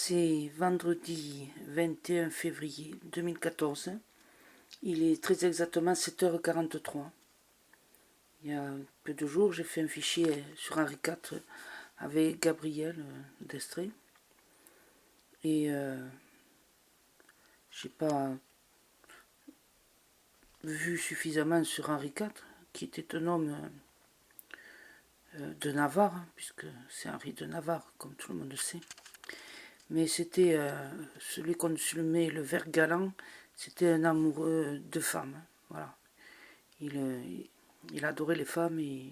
C'est vendredi 21 février 2014. Il est très exactement 7h43. Il y a peu de jours, j'ai fait un fichier sur Henri IV avec Gabriel d'Estrée. Et j'ai pas vu suffisamment sur Henri IV, qui était un homme de Navarre, puisque c'est Henri de Navarre, comme tout le monde le sait. Mais c'était celui qu'on surnommait le ver galant, c'était un amoureux de femmes. Voilà. Il adorait les femmes et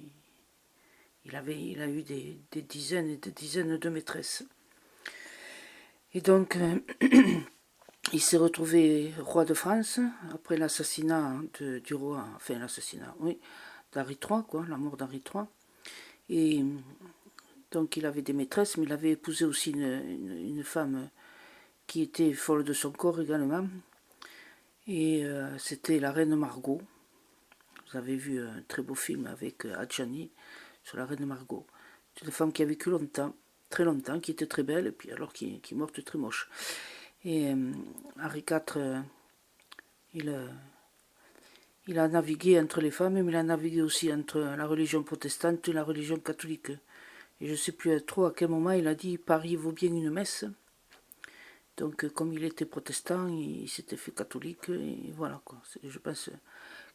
il a eu des dizaines et des dizaines de maîtresses. Et donc, il s'est retrouvé roi de France après l'assassinat du roi, enfin l'assassinat, oui, d'Henri III, quoi, la mort d'Henri III. Et donc il avait des maîtresses, mais il avait épousé aussi une femme qui était folle de son corps également. Et c'était la reine Margot. Vous avez vu un très beau film avec Adjani sur la reine Margot. C'est une femme qui a vécu longtemps, très longtemps, qui était très belle, et puis alors qui est morte très moche. Et Henri IV, il a navigué entre les femmes, mais il a navigué aussi entre la religion protestante et la religion catholique. Et je ne sais plus trop à quel moment il a dit « Paris vaut bien une messe ». Donc comme il était protestant, il s'était fait catholique, et voilà quoi. Je pense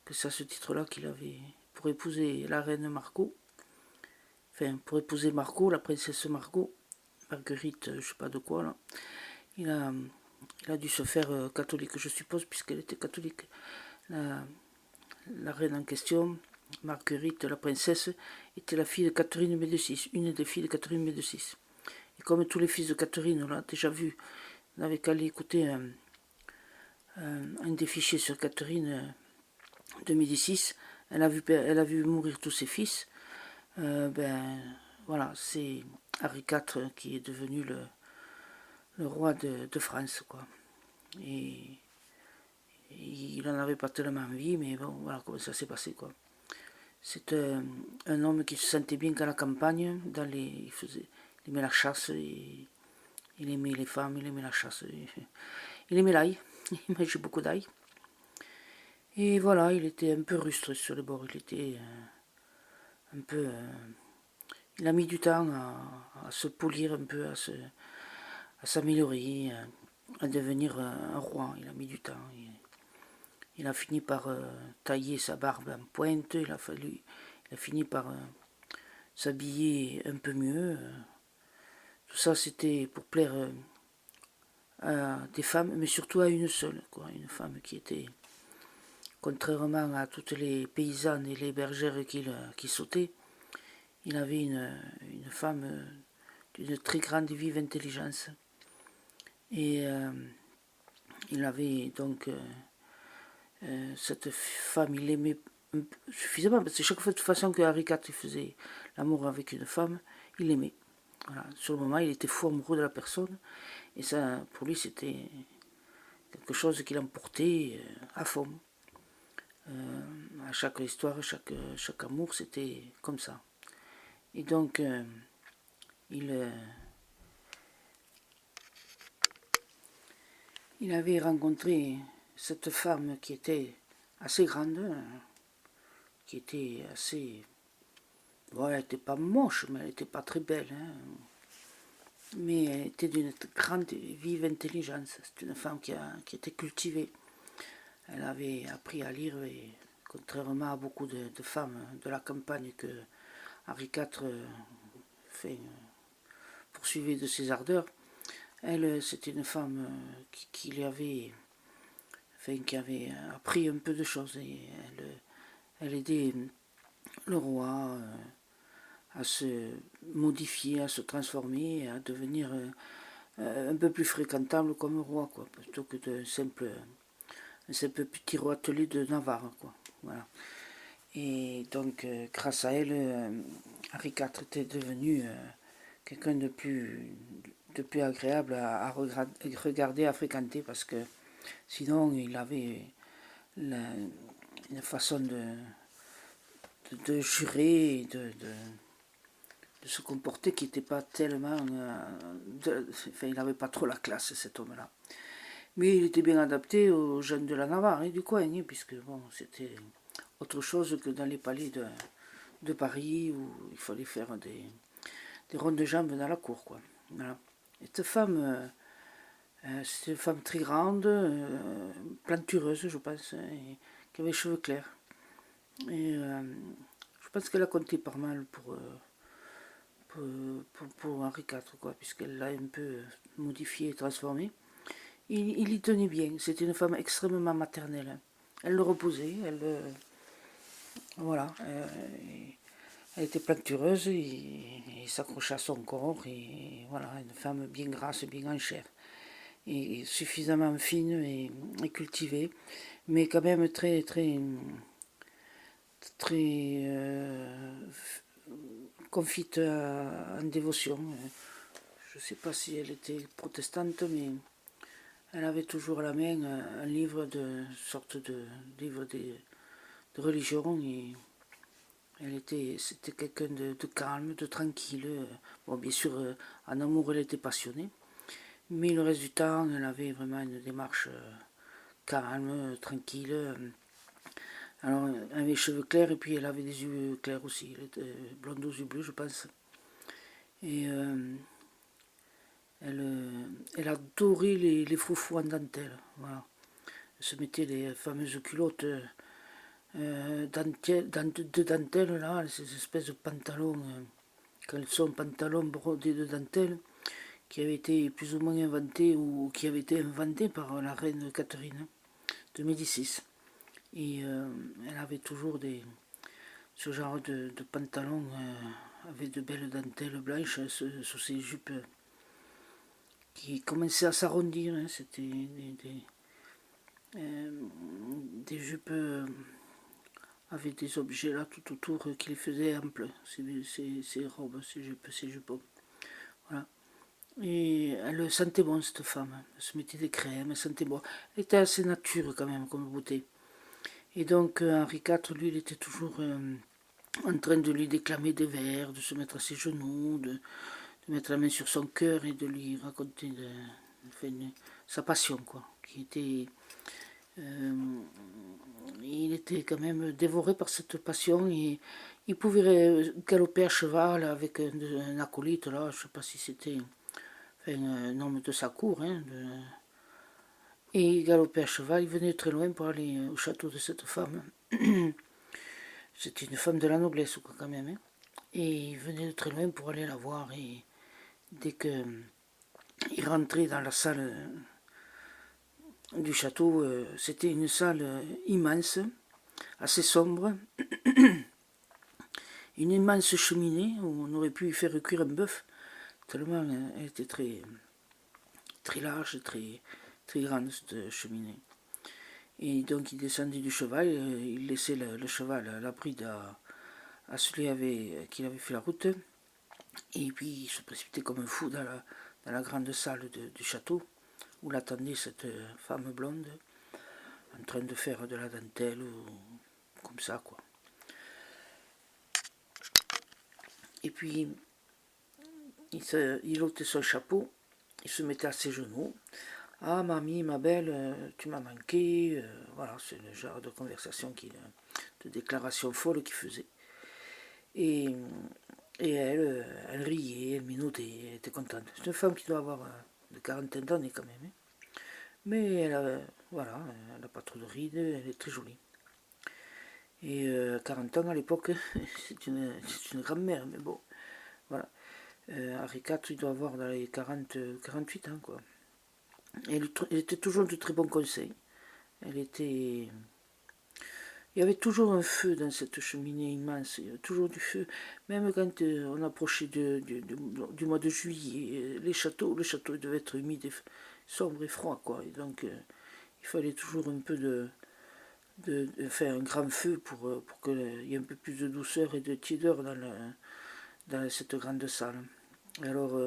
que c'est à ce titre-là qu'il avait, pour épouser la reine Margot, enfin pour épouser Margot, la princesse Margot, Marguerite, je sais pas de quoi là, il a dû se faire catholique, je suppose, puisqu'elle était catholique. La reine en question, Marguerite, la princesse, était la fille de Catherine de Médicis, une des filles de Catherine de Médicis. Et comme tous les fils de Catherine, on l'a déjà vu, on n'avait qu'à aller écouter un des fichiers sur Catherine de Médicis, elle a vu mourir tous ses fils. Ben voilà, c'est Henri IV qui est devenu le roi de France, quoi. Et il n'en avait pas tellement envie, mais bon, voilà comment ça s'est passé, quoi. C'est un homme qui se sentait bien qu'à la campagne, il aimait la chasse, il aimait les femmes, il aimait la chasse, il aimait l'ail, il mangeait beaucoup d'ail. Et voilà, il était un peu rustre sur le bord, il était un peu... il a mis du temps à se polir un peu, à s'améliorer, à devenir un roi, il a mis du temps. Il a fini par tailler sa barbe en pointe, il a fini par s'habiller un peu mieux. Tout ça, c'était pour plaire à des femmes, mais surtout à une seule, quoi. Une femme qui était, contrairement à toutes les paysannes et les bergères qui sautaient, il avait une femme d'une très grande et vive intelligence. Et il avait donc cette femme, il l'aimait suffisamment, parce que chaque fois, de toute façon que Henri IV faisait l'amour avec une femme, il l'aimait. Voilà. Sur le moment, il était fou amoureux de la personne, et ça, pour lui, c'était quelque chose qu'il emportait à fond. À chaque histoire, chaque amour, c'était comme ça. Et donc, il avait rencontré cette femme qui était assez grande, qui était assez... Bon, elle n'était pas moche, mais elle n'était pas très belle. Hein. Mais elle était d'une grande et vive intelligence. C'est une femme qui était cultivée. Elle avait appris à lire, et contrairement à beaucoup de femmes de la campagne que Henri IV poursuivait de ses ardeurs, elle, c'était une femme qui avait appris un peu de choses. Et elle aidait le roi à se modifier, à se transformer, à devenir un peu plus fréquentable comme roi, quoi, plutôt que d'un simple petit roitelet de Navarre, quoi. Voilà. Et donc, grâce à elle, Henri IV était devenu quelqu'un de plus agréable à regarder, à fréquenter, parce que sinon il avait une façon de jurer, de se comporter, qui n'était pas tellement... enfin, il n'avait pas trop la classe, cet homme-là. Mais il était bien adapté aux jeunes de la Navarre, du coin, puisque bon, c'était autre chose que dans les palais de Paris, où il fallait faire des rondes de jambes dans la cour, quoi. Voilà. Et cette femme, c'était une femme très grande, plantureuse, je pense, et qui avait les cheveux clairs. Et je pense qu'elle a compté pas mal pour Henri IV, quoi, puisqu'elle l'a un peu modifié et transformé. Il y tenait bien, c'était une femme extrêmement maternelle. Elle le reposait, voilà, elle était plantureuse, et s'accrochait à son corps, et voilà, une femme bien grasse, bien en chair, et suffisamment fine et cultivée, mais quand même très, très, très confite en dévotion. Je ne sais pas si elle était protestante, mais elle avait toujours à la main un livre sorte de livre de religion, et c'était quelqu'un de calme, de tranquille. Bon, bien sûr, en amour, elle était passionnée, mais le reste du temps, elle avait vraiment une démarche calme, tranquille. Alors, elle avait les cheveux clairs, et puis elle avait des yeux clairs aussi. Elle était blonde aux yeux bleus, je pense. Et elle adorait les froufrous en dentelle. Voilà. Elle se mettait les fameuses culottes de dentelle, là, ces espèces de pantalons, caleçons, pantalons brodés de dentelle, qui avaient été plus ou moins inventés, ou qui avaient été inventés par la reine Catherine de Médicis. Et elle avait toujours ce genre de pantalons avec de belles dentelles blanches sous ses jupes qui commençaient à s'arrondir. Hein. C'était des jupes avec des objets là tout autour qui les faisaient amples, ces robes, ces jupes, ces jupons. Voilà. Et elle sentait bon, cette femme. Elle se mettait des crèmes, elle sentait bon. Elle était assez nature quand même comme beauté. Et donc Henri IV, lui, il était toujours en train de lui déclamer des vers, de se mettre à ses genoux, de mettre la main sur son cœur et de lui raconter sa passion, quoi. Il était quand même dévoré par cette passion, et il pouvait galoper à cheval avec un acolyte, là, je ne sais pas si c'était un homme de sa cour, hein, et il galopait à cheval, il venait très loin pour aller au château de cette femme. C'était une femme de la noblesse, quoi, quand même. Hein. Et il venait de très loin pour aller la voir, et dès qu'il rentrait dans la salle du château, c'était une salle immense, assez sombre, une immense cheminée où on aurait pu y faire cuire un bœuf, tellement elle était très, très large, très, très grande, cette cheminée. Et donc il descendait du cheval, il laissait le cheval à la bride à celui qui avait fait la route, et puis il se précipitait comme un fou dans la grande salle du château, où l'attendait cette femme blonde, en train de faire de la dentelle, ou comme ça, quoi. Et puis, il ôtait son chapeau, il se mettait à ses genoux. Ah, mamie, ma belle, tu m'as manqué. Voilà, c'est le genre de conversation, de déclaration folle qu'il faisait. Et, elle riait, elle minaudait, elle était contente. C'est une femme qui doit avoir de quarantaine d'années quand même. Hein. Mais voilà, elle n'a pas trop de rides, elle est très jolie. Et 40 ans à l'époque, c'est une grand-mère, mais bon, voilà. Henri IV, il doit avoir dans les 48 ans, quoi. Et elle était toujours de très bons conseils. Elle était... Il y avait toujours un feu dans cette cheminée immense, il y avait toujours du feu. Même quand on approchait du mois de juillet, le château devait être humide, sombre et froid, quoi. Et donc, il fallait toujours un peu de faire un grand feu pour qu'il y ait un peu plus de douceur et de tiédeur dans cette grande salle. Alors,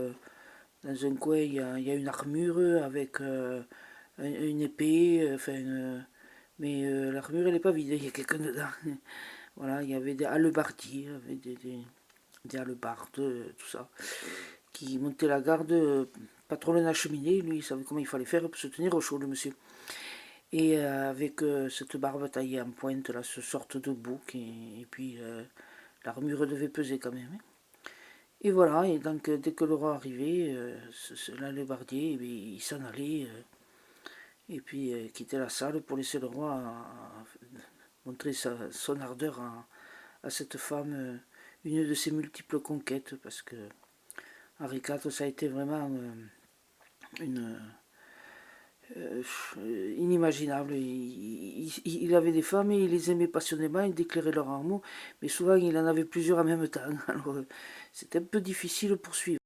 dans un coin, il y a une armure avec une épée, mais l'armure, elle n'est pas vide, il y a quelqu'un dedans. Voilà, il y avait des hallebardiers, avec derrière le bar, tout ça, qui montait la garde, patron de la cheminée, lui il savait comment il fallait faire pour se tenir au chaud, le monsieur. Et avec cette barbe taillée en pointe, là, ce sorte de bouc, et puis l'armure devait peser quand même. Hein. Et voilà, et donc dès que le roi arrivait, l'alebardier, il s'en allait, et puis quittait la salle pour laisser le roi montrer son ardeur à cette femme, une de ses multiples conquêtes, parce que Henri IV, ça a été vraiment une inimaginable. Il avait des femmes et il les aimait passionnément, il déclarait leur amour, mais souvent il en avait plusieurs en même temps. Alors c'était un peu difficile pour suivre.